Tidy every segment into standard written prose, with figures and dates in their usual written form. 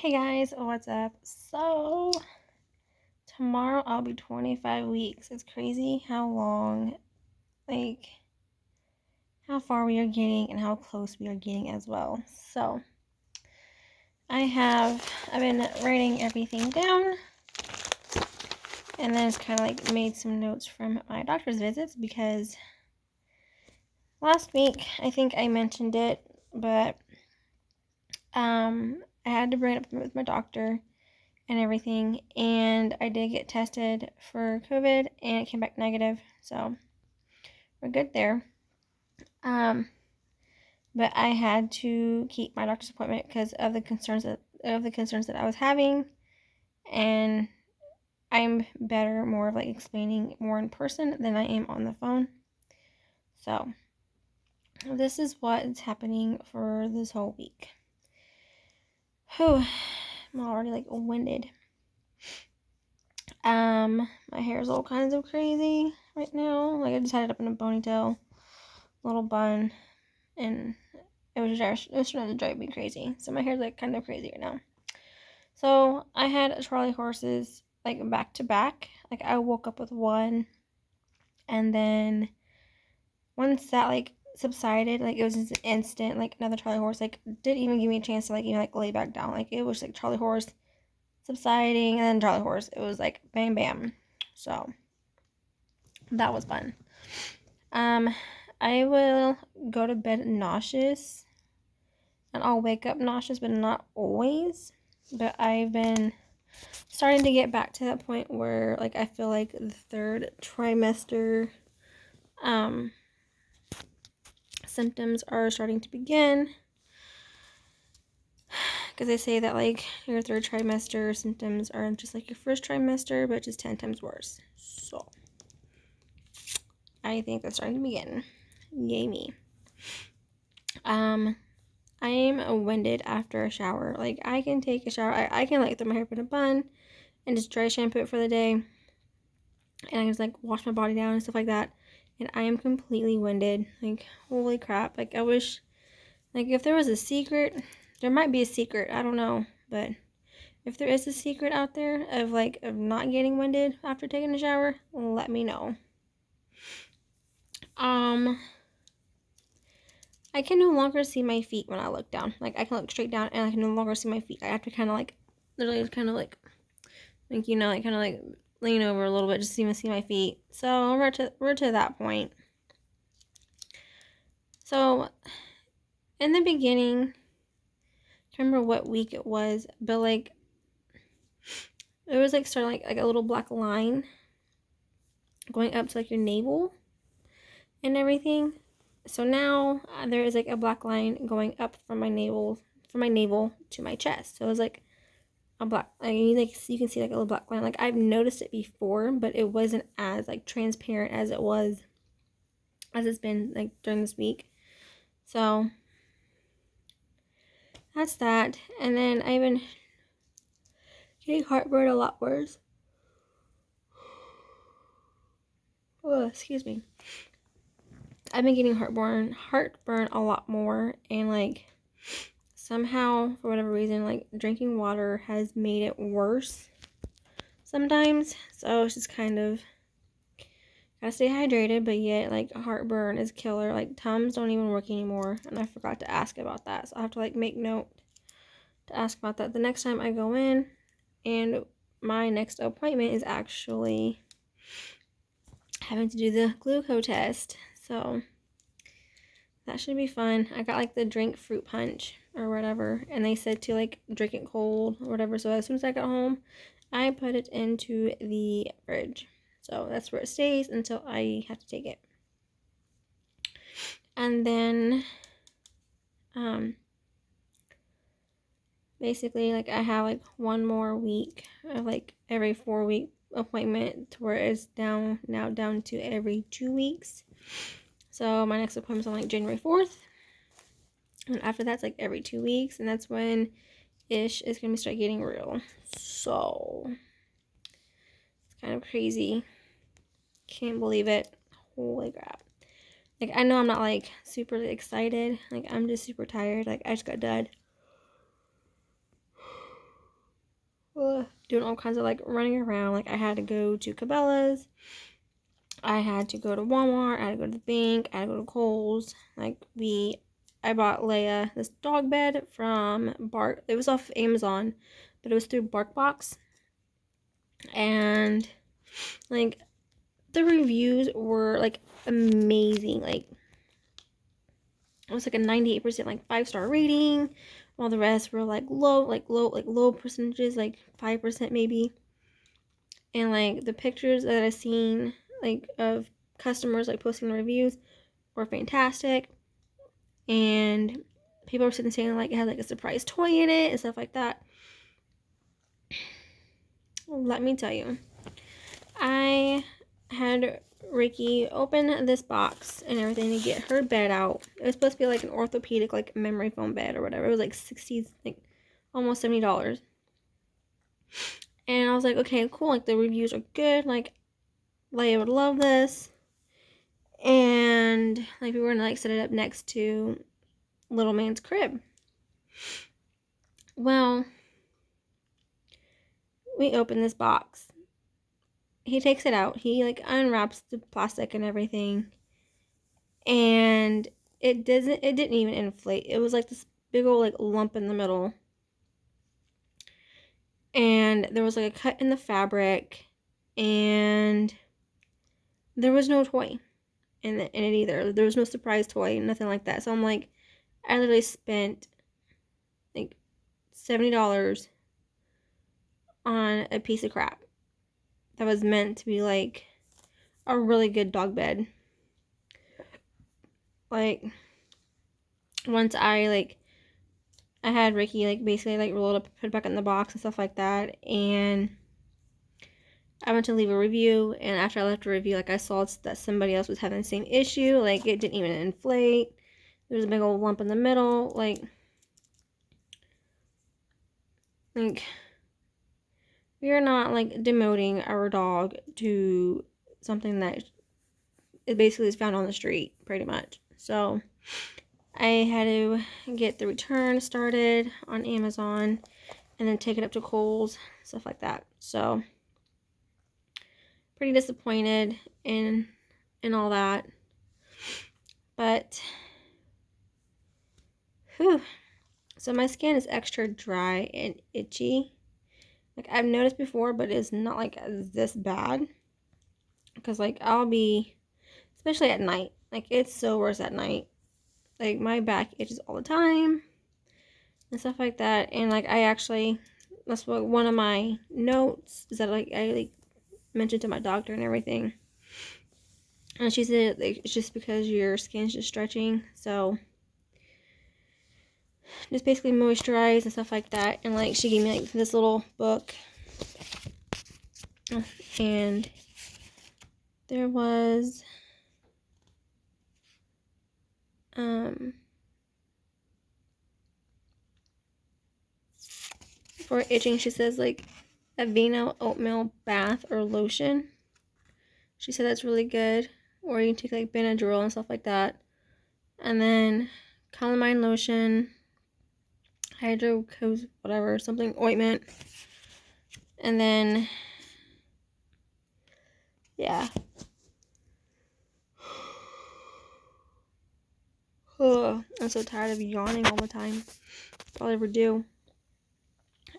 Hey guys, what's up? So, tomorrow I'll be 25 weeks. It's crazy how long, like, how far we are getting and how close we are getting as well. So, I've been writing everything down and then it's kind of like made some notes from my doctor's visits because last week I think I mentioned it, but I had to bring it up with my doctor and everything, and I did get tested for COVID and it came back negative, so we're good there. But I had to keep my doctor's appointment because of the concerns that I was having, and I'm better more of like explaining more in person than I am on the phone. So this is what's happening for this whole week. Whew, I'm already like winded. My hair is all kinds of crazy right now. Like I just had it up in a ponytail, little bun, and it was starting to drive me crazy. So my hair's like kind of crazy right now. So I had Charlie horses like back to back. Like I woke up with one, and then once that like subsided, like it was just an instant. Like another Charlie horse like didn't even give me a chance to like even like lay back down. Like it was like Charlie horse subsiding, and then Charlie horse. It was like bam bam. So that was fun. I will go to bed nauseous, and I'll wake up nauseous, but not always. But I've been starting to get back to that point where, like, I feel like the third trimester symptoms are starting to begin. Because they say that, like, your third trimester symptoms are just like your first trimester, but just 10 times worse. So, I think that's starting to begin. Yay me. I'm winded after a shower. Like, I can take a shower. I can, like, throw my hair up in a bun and just dry shampoo it for the day. And I can just, like, wash my body down and stuff like that. And I am completely winded. Like, holy crap. Like, I wish, like, if there was a secret, there might be a secret. I don't know. But if there is a secret out there of, like, of not getting winded after taking a shower, let me know. I can no longer see my feet when I look down. Like, I can look straight down and I can no longer see my feet. I have to kind of, like, literally kind of, like, you know, like, kind of, like, lean over a little bit just to even see my feet. So, we're to that point. So, in the beginning, I can't remember what week it was, but, like, it was, like, starting, like a little black line going up to, like, your navel and everything. So now there is, like, a black line going up from my navel to my chest. So it was, like, a black, like, you can see, like, a little black line. Like, I've noticed it before, but it wasn't as, like, transparent as it's been, like, during this week. So that's that. And then I've been getting heartburn a lot worse. Oh, excuse me. I've been getting heartburn a lot more, and, like, somehow, for whatever reason, like, drinking water has made it worse sometimes. So it's just kind of gotta stay hydrated, but yet, like, heartburn is killer. Like, Tums don't even work anymore, and I forgot to ask about that, so I have to, like, make note to ask about that the next time I go in. And my next appointment is actually having to do the glucose test, so that should be fun. I got, like, the drink fruit punch or whatever, and they said to, like, drink it cold or whatever. So as soon as I got home, I put it into the fridge. So that's where it stays until I have to take it. And then, basically, like, I have, like, one more week of, like, every 4-week appointment to where it's now down to every 2 weeks. So my next appointment's on, like, January 4th. And after that's, like, every 2 weeks. And that's when ish is going to start getting real. So it's kind of crazy. Can't believe it. Holy crap. Like, I know I'm not, like, super excited. Like, I'm just super tired. Like, I just got done doing all kinds of like running around. Like I had to go to Cabela's, I had to go to Walmart, I had to go to the bank, I had to go to Kohl's. I bought Leia this dog bed from Bark. It was off Amazon, but it was through BarkBox. And like the reviews were like amazing. Like it was like a 98% like 5-star rating, while the rest were like low percentages, like 5% maybe. And like the pictures that I seen like of customers like posting the reviews were fantastic. And people were sitting saying like it had like a surprise toy in it and stuff like that. Let me tell you, I had Ricky open this box and everything to get her bed out. It was supposed to be like an orthopedic like memory foam bed or whatever. It was like 60, like almost $70. And I was like, okay, cool, like the reviews are good, like Leia would love this. And like we were gonna like set it up next to little man's crib. Well, we open this box. He takes it out. He like unwraps the plastic and everything. And it didn't even inflate. It was like this big old like lump in the middle. And there was like a cut in the fabric, and there was no toy in it either. There was no surprise toy, nothing like that. So I'm like, I literally spent like $70 on a piece of crap that was meant to be like a really good dog bed. Like once I had Ricky like basically like roll it up, put it back in the box and stuff like that, and I went to leave a review, and after I left a review, like I saw that somebody else was having the same issue. Like it didn't even inflate. There was a big old lump in the middle. Like we are not like demoting our dog to something that it basically is found on the street, pretty much. So I had to get the return started on Amazon and then take it up to Kohl's, stuff like that. So pretty disappointed in all that. But whew. So my skin is extra dry and itchy. Like I've noticed before, but it's not like this bad. Because like I'll be, especially at night, like it's so worse at night. Like my back itches all the time and stuff like that. And like that's what one of my notes is that like I like mentioned to my doctor and everything. And she said like it's just because your skin's just stretching. So just basically moisturize and stuff like that. And like she gave me like this little book, and there was for itching, she says like Aveeno oatmeal bath or lotion. She said that's really good. Or you can take like Benadryl and stuff like that. And then calamine lotion, hydrocose, whatever, something ointment. And then yeah. Oh, I'm so tired of yawning all the time. That's all I ever do.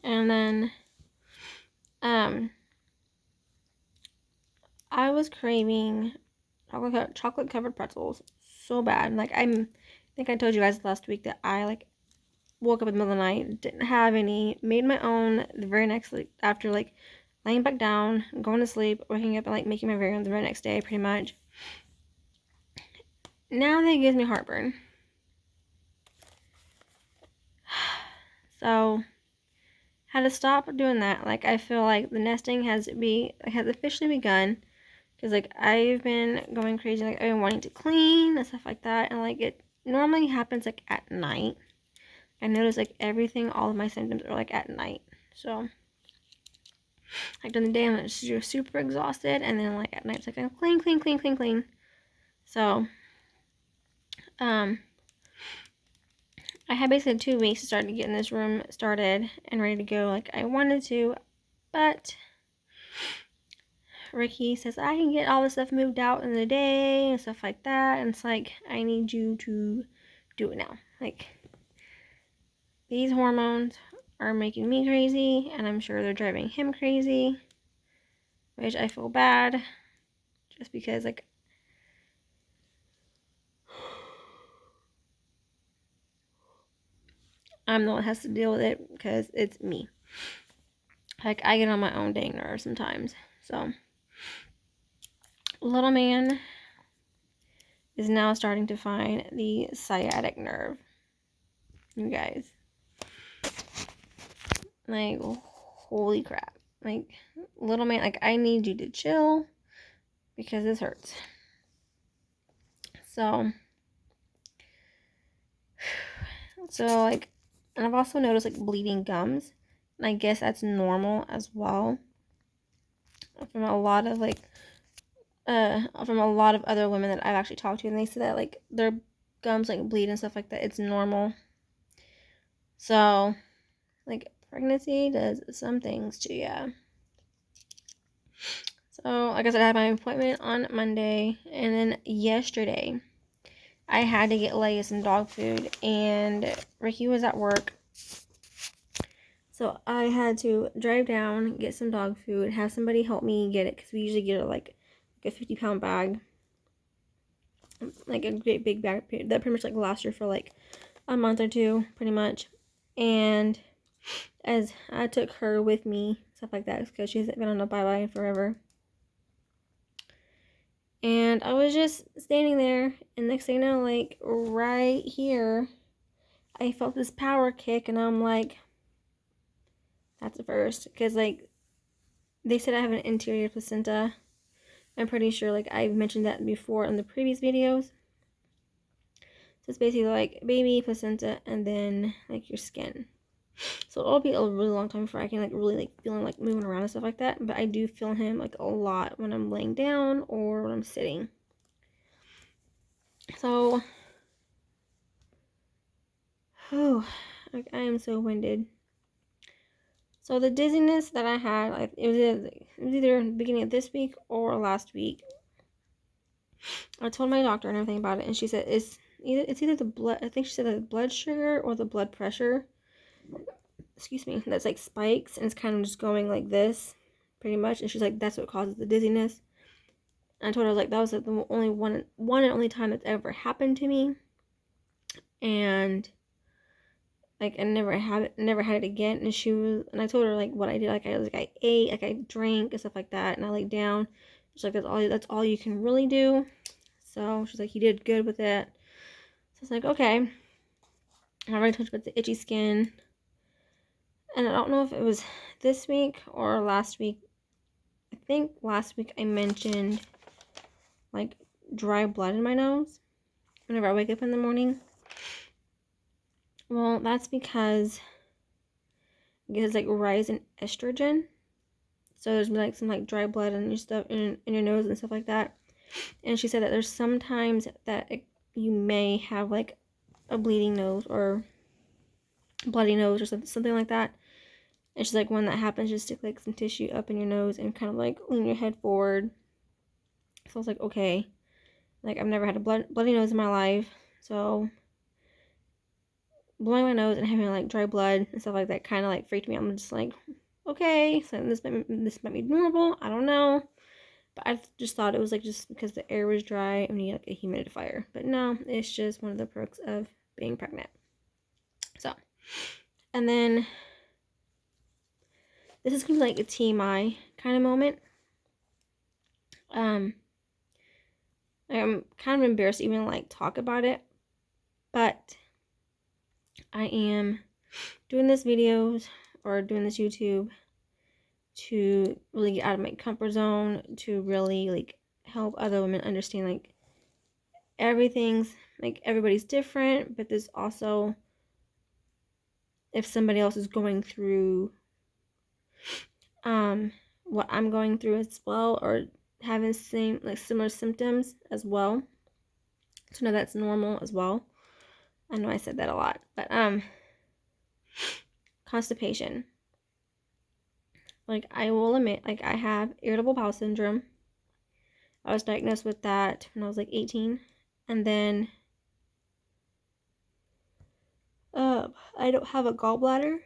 And then I was craving chocolate covered pretzels so bad. Like I think I told you guys last week that I like woke up in the middle of the night, didn't have any, made my own the very next like after like laying back down, going to sleep, waking up and like making my very own the very next day pretty much. Now that gives me heartburn. So had to stop doing that. Like I feel like the nesting has officially begun. Because, like, I've been going crazy. Like, I've been wanting to clean and stuff like that. And, like, it normally happens, like, at night. I notice, like, all of my symptoms are, like, at night. So, like, during the day, I'm just super exhausted. And then, like, at night, it's like, I'm clean. So, I had basically 2 weeks to start getting this room started and ready to go. Like, I wanted to. But Ricky says I can get all this stuff moved out in the day and stuff like that. And it's like, I need you to do it now. Like, these hormones are making me crazy, and I'm sure they're driving him crazy, which I feel bad just because, like, I'm the one that has to deal with it because it's me. Like, I get on my own dang nerves sometimes. So, little man is now starting to find the sciatic nerve. You guys. Like, holy crap. Like, little man, like, I need you to chill because this hurts. So, like, and I've also noticed, like, bleeding gums. And I guess that's normal as well. From a lot of, like, from a lot of other women that I've actually talked to. And they say that, like, their gums, like, bleed and stuff like that. It's normal. So, like, pregnancy does some things to you. So, like I said, I had my appointment on Monday. And then yesterday, I had to get Leia some dog food. And Ricky was at work. So I had to drive down, get some dog food, have somebody help me get it. Because we usually get it like a 50-pound bag. Like a great big bag that pretty much like lasts her for like a month or two, pretty much. And as I took her with me, stuff like that, because she's been on a bye-bye forever. And I was just standing there, and next thing you know, like, right here, I felt this power kick, and I'm like, that's the first. Because, like, they said I have an anterior placenta. I'm pretty sure, like, I've mentioned that before in the previous videos. So it's basically like baby, placenta, and then, like, your skin. So it'll be a really long time before I can, like, really, like, feeling, like, moving around and stuff like that. But I do feel him, like, a lot when I'm laying down or when I'm sitting. So, like, I am so winded. So the dizziness that I had, like, it was either the beginning of this week or last week. I told my doctor and everything about it, and she said it's either the blood. I think she said the blood sugar or the blood pressure. Excuse me. That's like spikes, and it's kind of just going like this, pretty much. And she's like, that's what causes the dizziness. And I told her, like, that was like the only one and only time that's ever happened to me, and like I never had it again. And I told her like what I did, like I ate, like I drank and stuff like that, and I laid down. She's like, that's all you can really do. So she's like, you did good with it. So I was like, okay. I already talked about the itchy skin, and I don't know if it was this week or last week. I think last week I mentioned like dry blood in my nose whenever I wake up in the morning. Well, that's because it gets like rise in estrogen. So there's like some like dry blood in your stuff in your nose and stuff like that. And she said that there's sometimes that you may have like a bleeding nose or bloody nose or something like that. And she's like, when that happens, just stick like some tissue up in your nose and kind of like lean your head forward. So I was like, okay. Like, I've never had a bloody nose in my life. So blowing my nose and having like dry blood and stuff like that kind of like freaked me out. I'm just like, okay, so this might be normal. I don't know. But I just thought it was like just because the air was dry and you need like a humidifier. But no, it's just one of the perks of being pregnant. So, and then this is gonna be like a TMI kind of moment. I'm kind of embarrassed to even like talk about it, but I am doing this videos or doing this YouTube to really get out of my comfort zone, to really like help other women understand like everybody's different, but there's also, if somebody else is going through what I'm going through as well, or having similar symptoms as well, to know that's normal as well. I know I said that a lot, but constipation. Like, I will admit, like, I have irritable bowel syndrome. I was diagnosed with that when I was like 18. And then I don't have a gallbladder.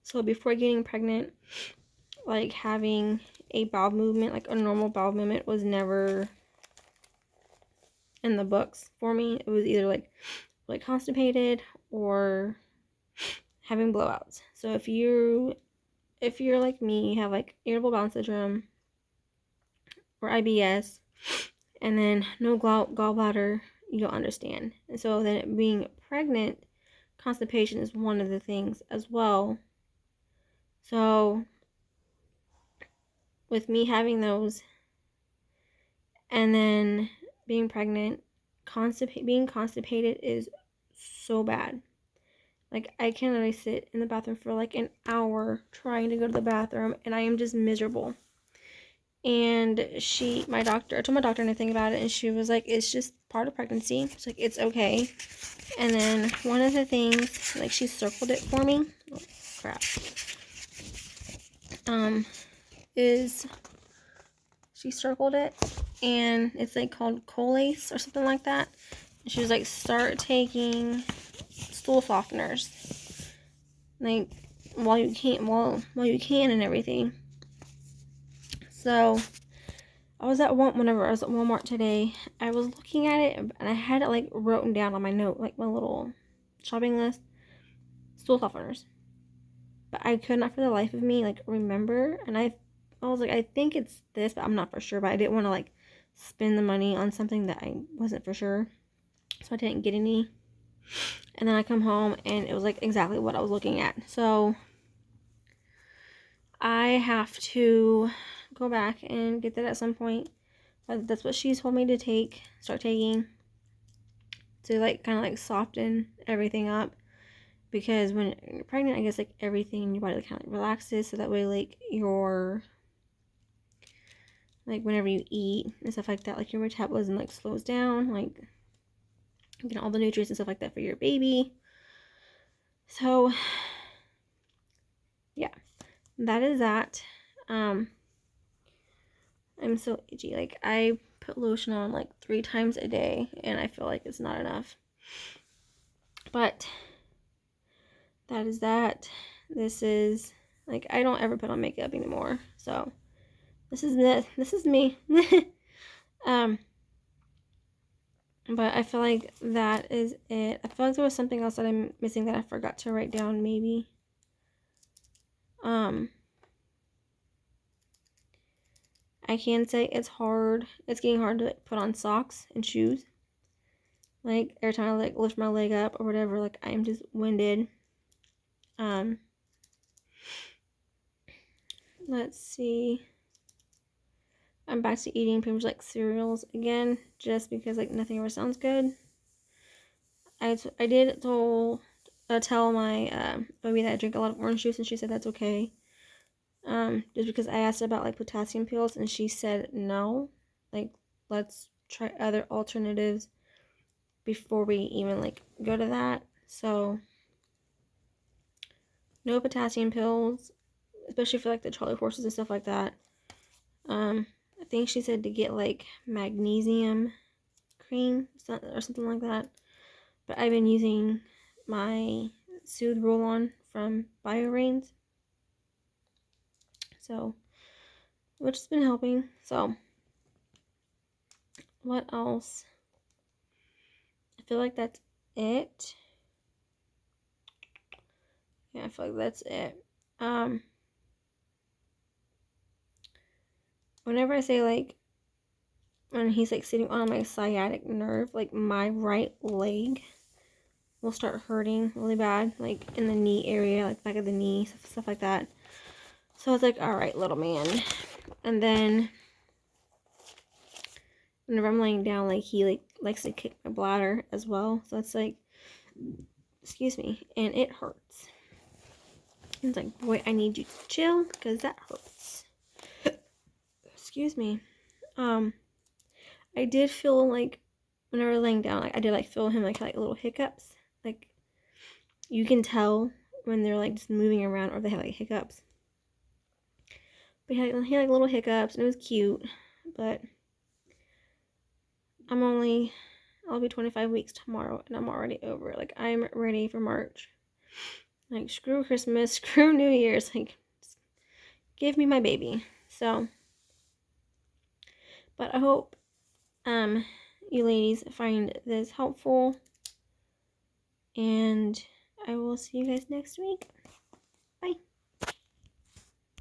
So before getting pregnant, like, having a bowel movement, like a normal bowel movement, was never in the books for me. It was either like constipated or having blowouts. So if you're like me, you have like irritable bowel syndrome or IBS, and then no gallbladder, you'll understand. And so then being pregnant, constipation is one of the things as well. So with me having those, and then being pregnant, being constipated is so bad. Like, I can literally sit in the bathroom for like an hour trying to go to the bathroom, and I am just miserable. And I told my doctor anything about it, and she was like, it's just part of pregnancy. It's like, it's okay. And then one of the things, like, she circled it for me. Oh, crap. Is she circled it, and it's like called Colace or something like that. And she was like, start taking stool softeners, like, while you can and everything. So whenever I was at Walmart today, I was looking at it, and I had it like written down on my note, like my little shopping list, stool softeners. But I could not for the life of me like remember, and I was like, I think it's this, but I'm not for sure. But I didn't want to like spend the money on something that I wasn't for sure, so I didn't get any. And then I come home, and it was like exactly what I was looking at. So I have to go back and get that at some point. But that's what she told me to start taking, to like kind of like soften everything up. Because when you're pregnant, I guess like everything in your body like kind of like relaxes, so that way like whenever you eat and stuff like that, like your metabolism like slows down, like all the nutrients and stuff like that for your baby. So yeah, that is that. I'm so itchy. Like, I put lotion on like 3 times a day, and I feel like it's not enough. But that is that. This is like, I don't ever put on makeup anymore. So this is me. But I feel like that is it. I feel like there was something else that I'm missing that I forgot to write down, maybe. I can say it's hard. It's getting hard to like, put on socks and shoes. Like, every time I like lift my leg up or whatever, like, I am just winded. Let's see. I'm back to eating pretty much like cereals again, just because like nothing ever sounds good. I did tell my baby that I drink a lot of orange juice, and she said that's okay. Just because I asked about like potassium pills, and she said no. Like, let's try other alternatives before we even like go to that. So no potassium pills, especially for like the Charlie horses and stuff like that. I think she said to get like magnesium cream or something like that. But I've been using my Soothe Roll-On from BioRains. So, which has been helping. So, what else? I feel like that's it. Yeah, I feel like that's it. Whenever I say like, when he's like sitting on my sciatic nerve, like my right leg will start hurting really bad, like in the knee area, like back of the knee, stuff like that. So it's like, all right, little man. And then whenever I'm laying down, like, he like likes to kick my bladder as well. So it's like, excuse me, and it hurts. It's like, boy, I need you to chill, because that hurts. Excuse me. I did feel like whenever laying down, like, I did like feel him like little hiccups. Like, you can tell when they're like just moving around or they have like hiccups. But he had like little hiccups and it was cute. But I'll be 25 weeks tomorrow and I'm already over it. Like, I'm ready for March. Like, screw Christmas, screw New Year's. Like, just give me my baby. So, but I hope you ladies find this helpful. And I will see you guys next week.